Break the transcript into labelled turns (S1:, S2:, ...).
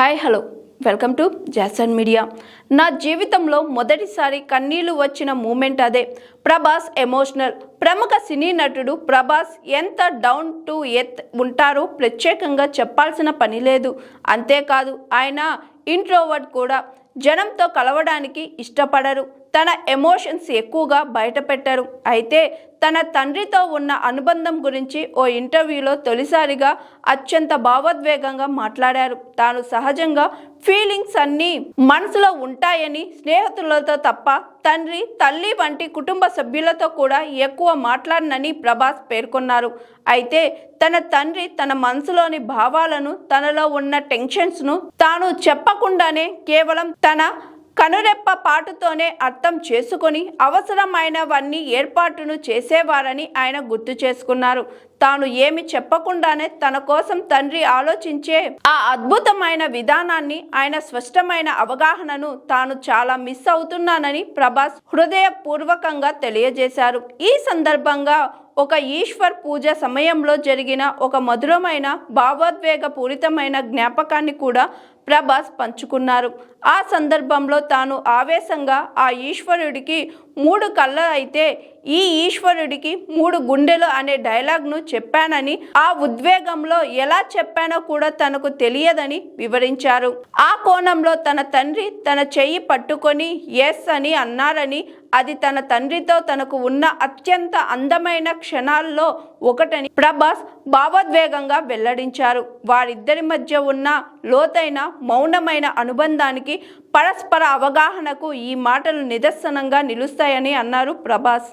S1: Hi hello welcome to Jason media. నా జీవితంలో మొదటిసారి కన్నీళ్లు వచ్చిన మూమెంట్ అదే. ప్రభాస్ ఎమోషనల్. ప్రముఖ సినీ నటుడు ప్రభాస్ ఎంత డౌన్ టు ఎర్త్ ఉంటారో ప్రత్యేకంగా చెప్పాల్సిన పని లేదు. అంతేకాదు ఆయన ఇంట్రోవర్ట్ కూడా. జనంతో కలవడానికి ఇష్టపడరు. తన ఎమోషన్స్ ఎక్కువగా బయటపెట్టరు. అయితే తన తండ్రితో ఉన్న అనుబంధం గురించి ఓ ఇంటర్వ్యూలో తొలిసారిగా అత్యంత భావోద్వేగంగా మాట్లాడారు. తాను సహజంగా ఫీలింగ్స్ అన్నీ మనసులో ఉంటాయని, స్నేహితులతో తప్ప తండ్రి, తల్లి వంటి కుటుంబ సభ్యులతో కూడా ఎక్కువ మాట్లాడనని ప్రభాస్ పేర్కొన్నారు. అయితే తన తండ్రి తన మనసులోని భావాలను, తనలో ఉన్న టెన్షన్స్ను తాను చెప్పకుండానే కేవలం తన కనురెప్ప పాటుతోనే అర్థం చేసుకొని అవసరమైనవన్నీ ఏర్పాటును చేసేవారని ఆయన గుర్తు చేసుకున్నారు. తాను ఏమి చెప్పకుండానే తన కోసం తండ్రి ఆలోచించే ఆ అద్భుతమైన విధానాన్ని, ఆయన స్పష్టమైన అవగాహనను తాను చాలా మిస్ అవుతున్నానని ప్రభాస్ హృదయపూర్వకంగా తెలియజేశారు. ఈ సందర్భంగా ఒక ఈశ్వర్ పూజ సమయంలో జరిగిన ఒక మధురమైన భావోద్వేగ పూరితమైన జ్ఞాపకాన్ని కూడా ప్రభాస్ పంచుకున్నారు. ఆ సందర్భంలో తాను ఆవేశంగా ఆ ఈశ్వరుడికి 3 కళ్ళు అయితే ఈ ఈశ్వరుడికి 3 గుండెలు అనే డైలాగ్ను చెప్పానని, ఆ ఉద్వేగంలో ఎలా చెప్పానో కూడా తనకు తెలియదని వివరించారు. ఆ కోణంలో తన తండ్రి తన చెయ్యి పట్టుకొని ఎస్ అని అన్నారని, అది తన తండ్రితో తనకు ఉన్న అత్యంత అందమైన క్షణాల్లో ఒకటని ప్రభాస్ భావోద్వేగంగా వెల్లడించారు. వారిద్దరి మధ్య ఉన్న లోతైన మౌనమైన అనుబంధానికి, పరస్పర అవగాహనకు ఈ మాటలు నిదర్శనంగా నిలుస్తాయని అన్నారు ప్రభాస్.